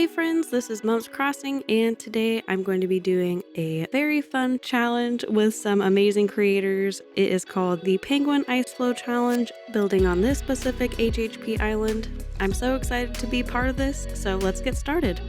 Hey friends, this is Mom's Crossing, and today I'm going to be doing a very fun challenge with some amazing creators. It is called the Penguin Ice Flo Challenge, building on this specific HHP island. I'm so excited to be part of this, so let's get started.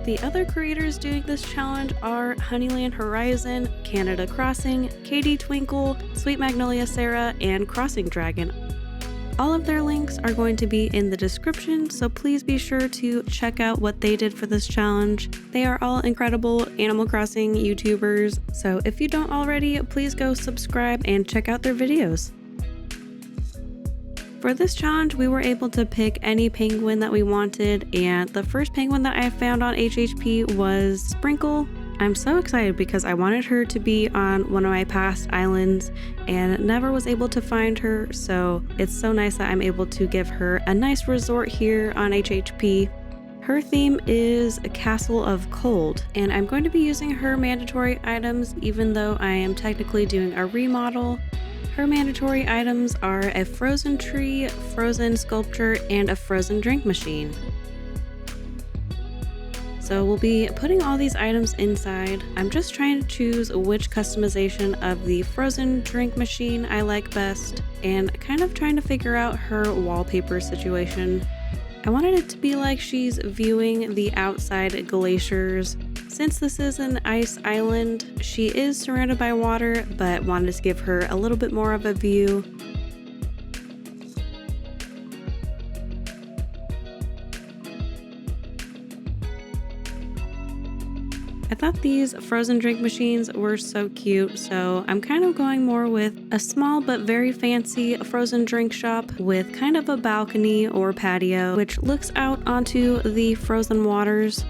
The other creators doing this challenge are Honeyland Horizon, Canada Crossing, Katie Twinkle, Sweet Magnolia Sarah, and Crossing Dragon. All of their links are going to be in the description, so please be sure to check out what they did for this challenge. They are all incredible Animal Crossing YouTubers, so if you don't already, please go subscribe and check out their videos. For this challenge, we were able to pick any penguin that we wanted, and the first penguin that I found on HHP was Sprinkle. I'm so excited because I wanted her to be on one of my past islands and never was able to find her, so it's so nice that I'm able to give her a nice resort here on HHP. Her theme is a Castle of Cold, and I'm going to be using her mandatory items even though I am technically doing a remodel. Her mandatory items are a frozen tree, frozen sculpture, and a frozen drink machine. So we'll be putting all these items inside. I'm just trying to choose which customization of the frozen drink machine I like best, and kind of trying to figure out her wallpaper situation. I wanted it to be like she's viewing the outside glaciers. Since this is an ice island, she is surrounded by water, but wanted to give her a little bit more of a view. I thought these frozen drink machines were so cute, so I'm kind of going more with a small but very fancy frozen drink shop with kind of a balcony or patio which looks out onto the frozen waters.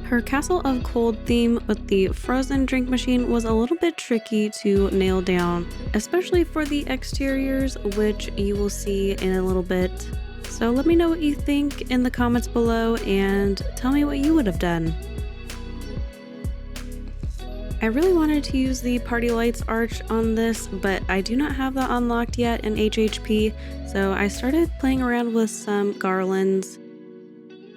Her Castle of Cold theme with the frozen drink machine was a little bit tricky to nail down, especially for the exteriors, which you will see in a little bit. So let me know what you think in the comments below and tell me what you would have done. I really wanted to use the Party Lights arch on this, but I do not have that unlocked yet in HHP, so I started playing around with some garlands.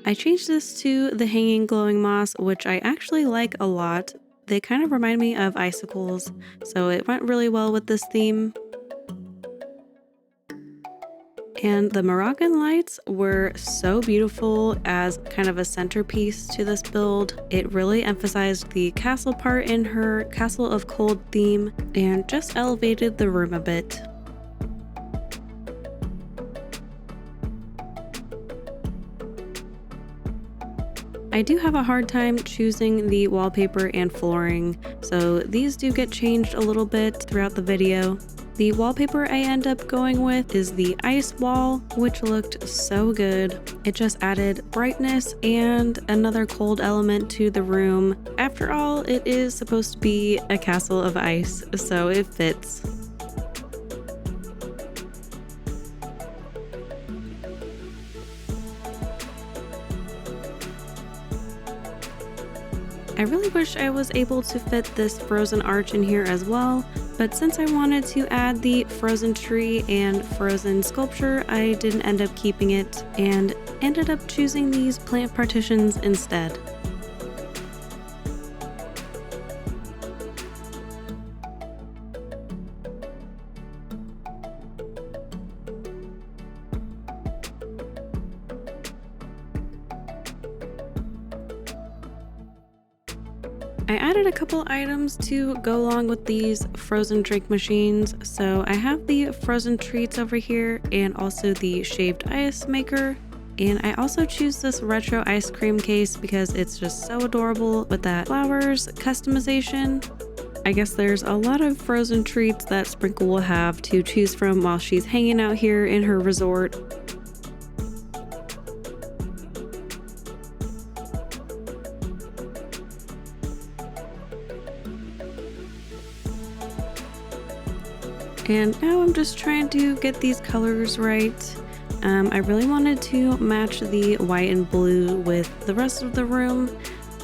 I changed this to the Hanging Glowing Moss, which I actually like a lot. They kind of remind me of icicles, so it went really well with this theme. And the Moroccan lights were so beautiful as kind of a centerpiece to this build. It really emphasized the castle part in her Castle of Cold theme and just elevated the room a bit. I do have a hard time choosing the wallpaper and flooring, so these do get changed a little bit throughout the video. The wallpaper I end up going with is the ice wall, which looked so good. It just added brightness and another cold element to the room. After all, it is supposed to be a castle of ice, so it fits. I really wish I was able to fit this frozen arch in here as well, but since I wanted to add the frozen tree and frozen sculpture, I didn't end up keeping it and ended up choosing these plant partitions instead. I added a couple items to go along with these frozen drink machines. So I have the frozen treats over here and also the shaved ice maker. And I also choose this retro ice cream case because it's just so adorable with that flowers customization. I guess there's a lot of frozen treats that Sprinkle will have to choose from while she's hanging out here in her resort. And now I'm just trying to get these colors right. I really wanted to match the white and blue with the rest of the room,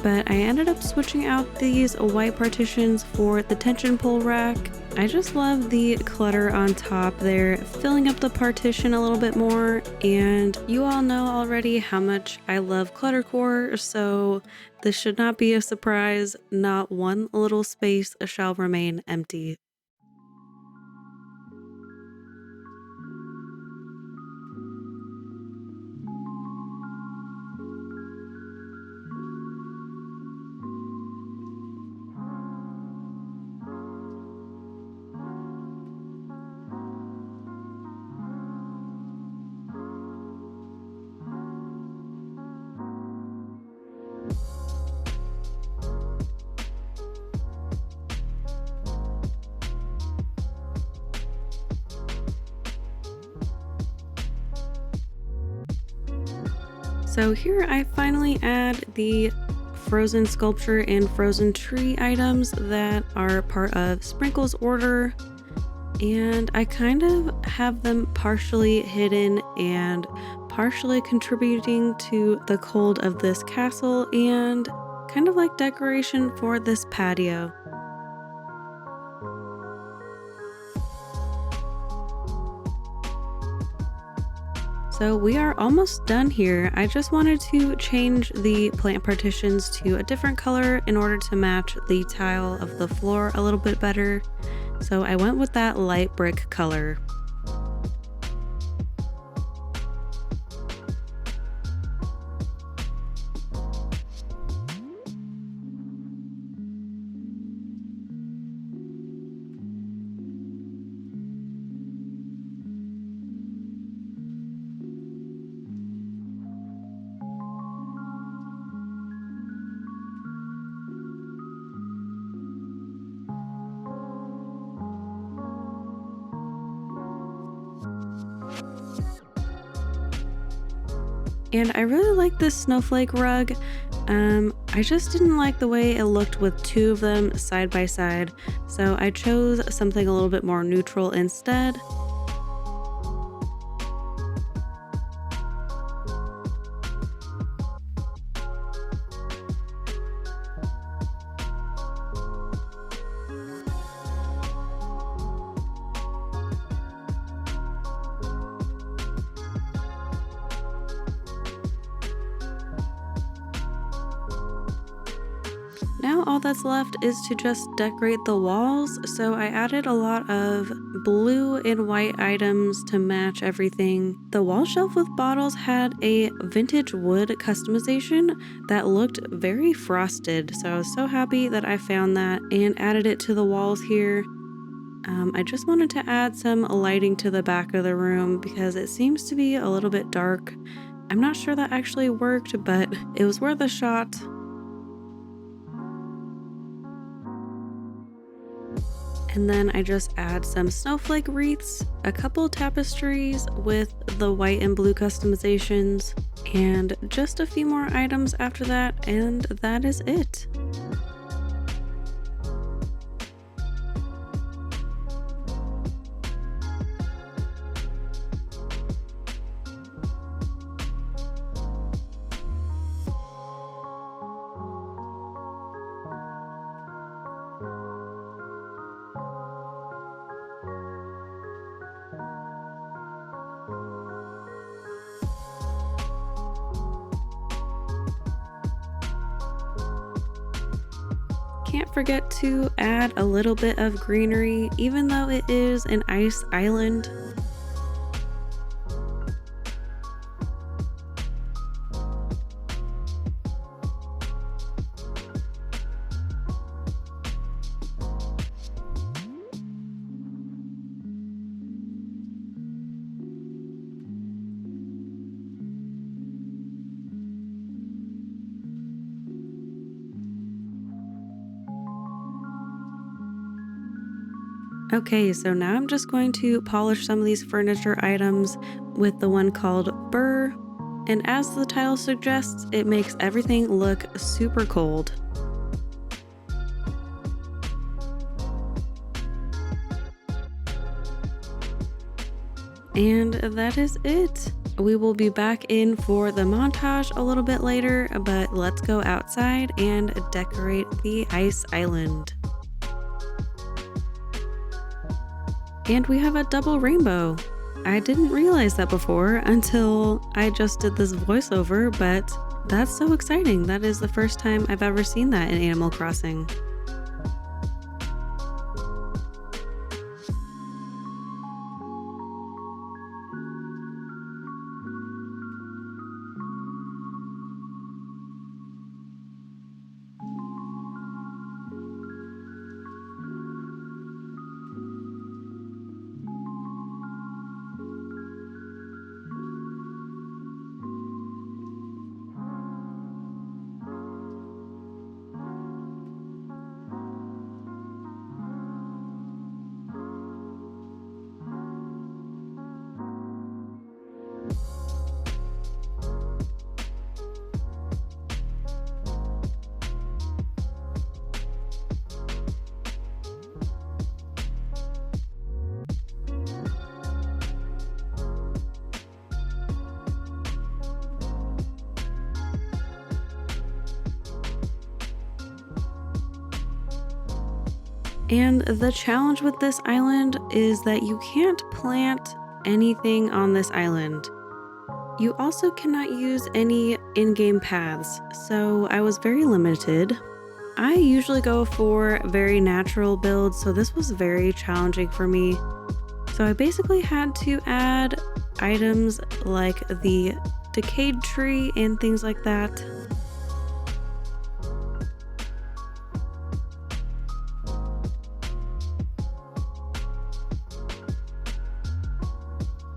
but I ended up switching out these white partitions for the tension pole rack I just love the clutter on top there, filling up the partition a little bit more. And you all know already how much I love cluttercore, so this should not be a surprise. Not one little space shall remain empty. So here I finally add the frozen sculpture and frozen tree items that are part of Sprinkle's order. And I kind of have them partially hidden and partially contributing to the cold of this castle and kind of like decoration for this patio. So we are almost done here. I just wanted to change the plant partitions to a different color in order to match the tile of the floor a little bit better. So I went with that light brick color. And I really like this snowflake rug. I just didn't like the way it looked with two of them side by side, so I chose something a little bit more neutral instead. Now all that's left is to just decorate the walls, so I added a lot of blue and white items to match everything. The wall shelf with bottles had a vintage wood customization that looked very frosted, so I was so happy that I found that and added it to the walls here. I just wanted to add some lighting to the back of the room because it seems to be a little bit dark. I'm not sure that actually worked, but it was worth a shot. And then I just add some snowflake wreaths, a couple tapestries with the white and blue customizations, and just a few more items after that, and that is it. Can't forget to add a little bit of greenery, even though it is an ice island. Okay, so now I'm just going to polish some of these furniture items with the one called Burr, and as the title suggests, it makes everything look super cold. And that is it. We will be back in for the montage a little bit later, but let's go outside and decorate the ice island. And we have a double rainbow. I didn't realize that before until I just did this voiceover, but that's so exciting. That is the first time I've ever seen that in Animal Crossing. And the challenge with this island is that you can't plant anything on this island. You also cannot use any in-game paths, so I was very limited. I usually go for very natural builds, so this was very challenging for me. So I basically had to add items like the decayed tree and things like that.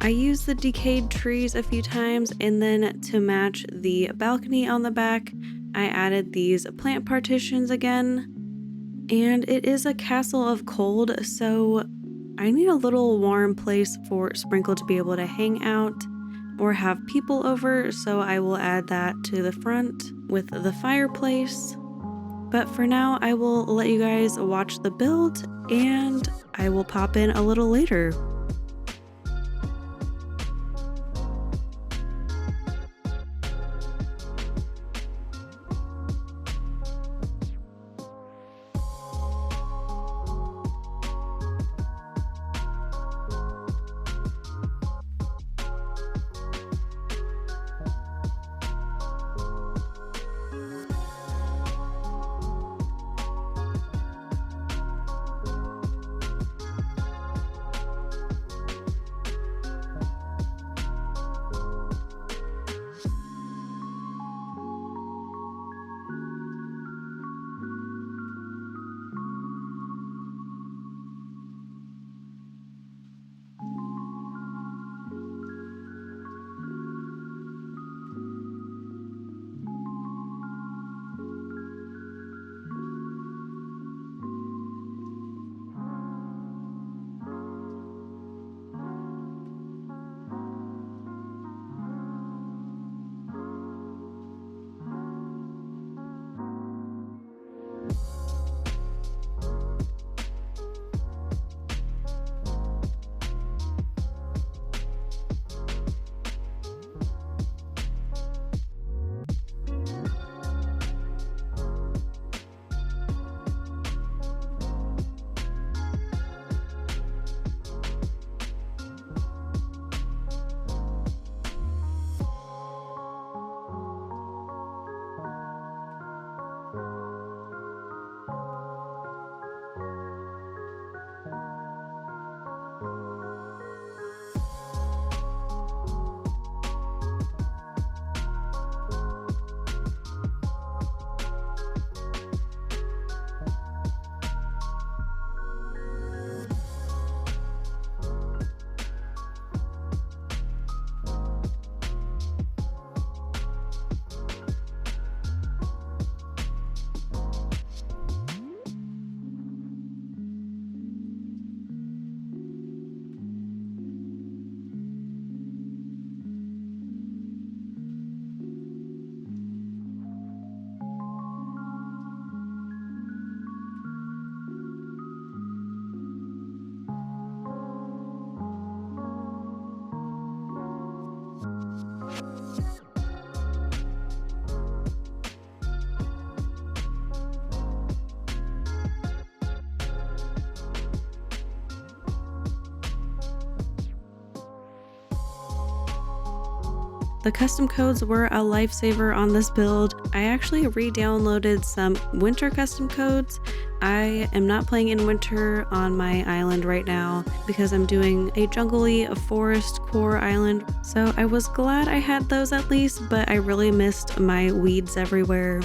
I used the decayed trees a few times, and then to match the balcony on the back, I added these plant partitions again. And it is a castle of cold, so I need a little warm place for Sprinkle to be able to hang out or have people over, so I will add that to the front with the fireplace. But for now, I will let you guys watch the build, and I will pop in a little later. The custom codes were a lifesaver on this build. I actually re-downloaded some winter custom codes. I am not playing in winter on my island right now because I'm doing a jungly forest core island. So I was glad I had those at least, but I really missed my weeds everywhere.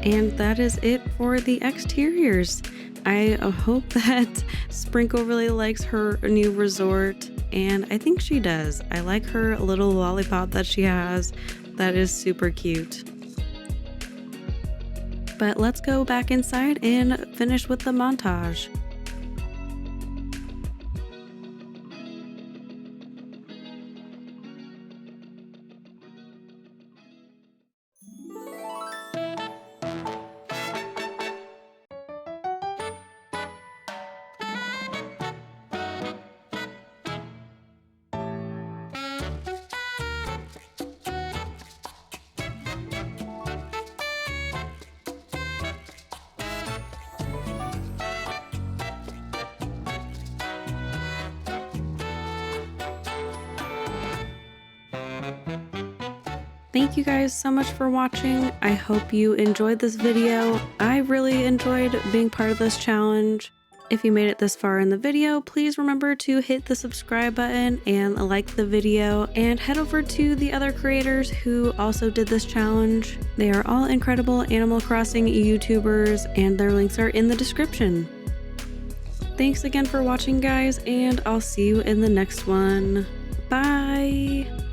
And that is it for the exteriors. I hope that Sprinkle really likes her new resort, and I think she does. I like her little lollipop that she has. That is super cute. But let's go back inside and finish with the montage. Thank you guys so much for watching. I hope you enjoyed this video. I really enjoyed being part of this challenge. If you made it this far in the video, please remember to hit the subscribe button and like the video, and head over to the other creators who also did this challenge. They are all incredible Animal Crossing YouTubers, and their links are in the description. Thanks again for watching, guys, and I'll see you in the next one. Bye!